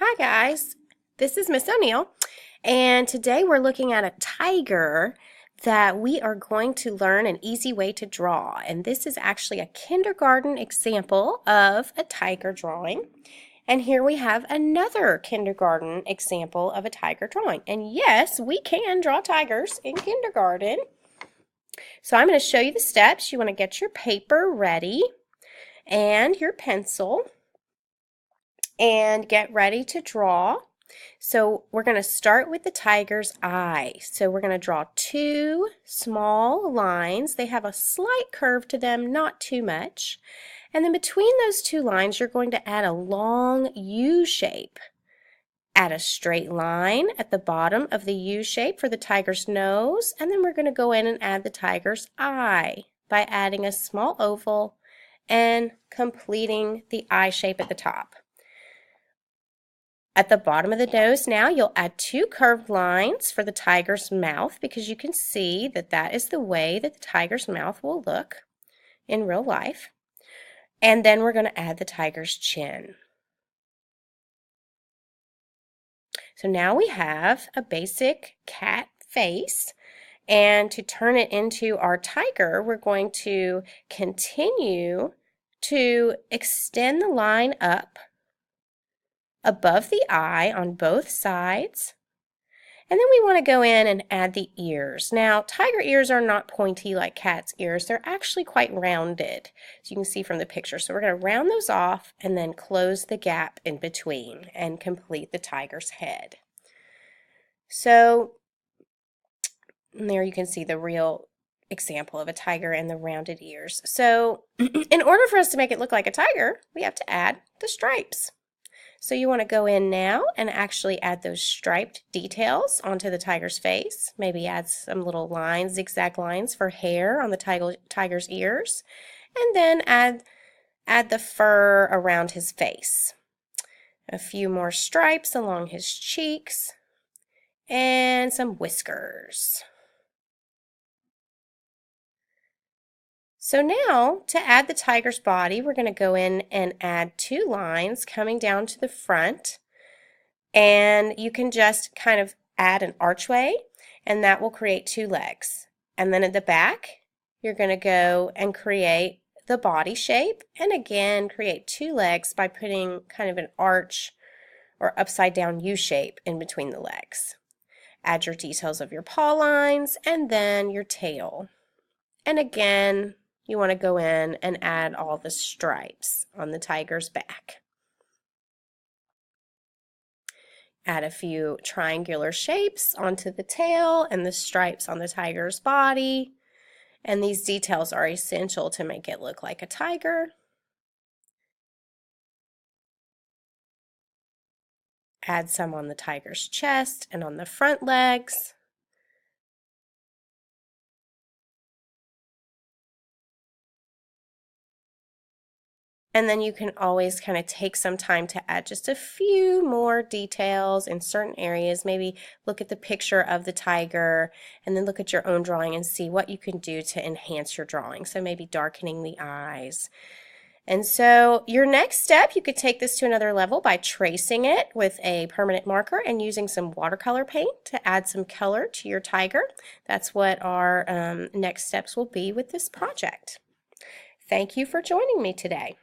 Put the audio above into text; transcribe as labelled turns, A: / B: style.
A: Hi guys, this is Miss O'Neill, and today we're looking at a tiger that we are going to learn an easy way to draw. And this is actually a kindergarten example of a tiger drawing. And here we have another kindergarten example of a tiger drawing. And yes, we can draw tigers in kindergarten. So I'm going to show you the steps. You want to get your paper ready and your pencil and get ready to draw. So we're going to start with the tiger's eye. So we're going to draw two small lines. They have a slight curve to them, not too much. And then between those two lines, you're going to add a long U shape. Add a straight line at the bottom of the U shape for the tiger's nose, and then we're going to go in and add the tiger's eye by adding a small oval and completing the eye shape at the top. At the bottom of the nose now, you'll add two curved lines for the tiger's mouth because you can see that that is the way that the tiger's mouth will look in real life. And then we're going to add the tiger's chin. So now we have a basic cat face, and to turn it into our tiger, we're going to continue to extend the line up above the eye on both sides. And then we want to go in and add the ears. Now, tiger ears are not pointy like cat's ears. They're actually quite rounded, as you can see from the picture. So we're going to round those off and then close the gap in between and complete the tiger's head. So there you can see the real example of a tiger and the rounded ears. So in order for us to make it look like a tiger, we have to add the stripes. So you want to go in now and actually add those striped details onto the tiger's face. Maybe add some little lines, zigzag lines for hair on the tiger's ears. And then add the fur around his face. A few more stripes along his cheeks. And some whiskers. So now, to add the tiger's body, we're going to go in and add two lines coming down to the front. And you can just kind of add an archway, and that will create two legs. And then at the back, you're going to go and create the body shape, and again, create two legs by putting kind of an arch or upside down U shape in between the legs. Add your details of your paw lines, and then your tail. And again, you want to go in and add all the stripes on the tiger's back. Add a few triangular shapes onto the tail and the stripes on the tiger's body. And these details are essential to make it look like a tiger. Add some on the tiger's chest and on the front legs. And then you can always kind of take some time to add just a few more details in certain areas. Maybe look at the picture of the tiger and then look at your own drawing and see what you can do to enhance your drawing. So maybe darkening the eyes. And so your next step, you could take this to another level by tracing it with a permanent marker and using some watercolor paint to add some color to your tiger. That's what our next steps will be with this project. Thank you for joining me today.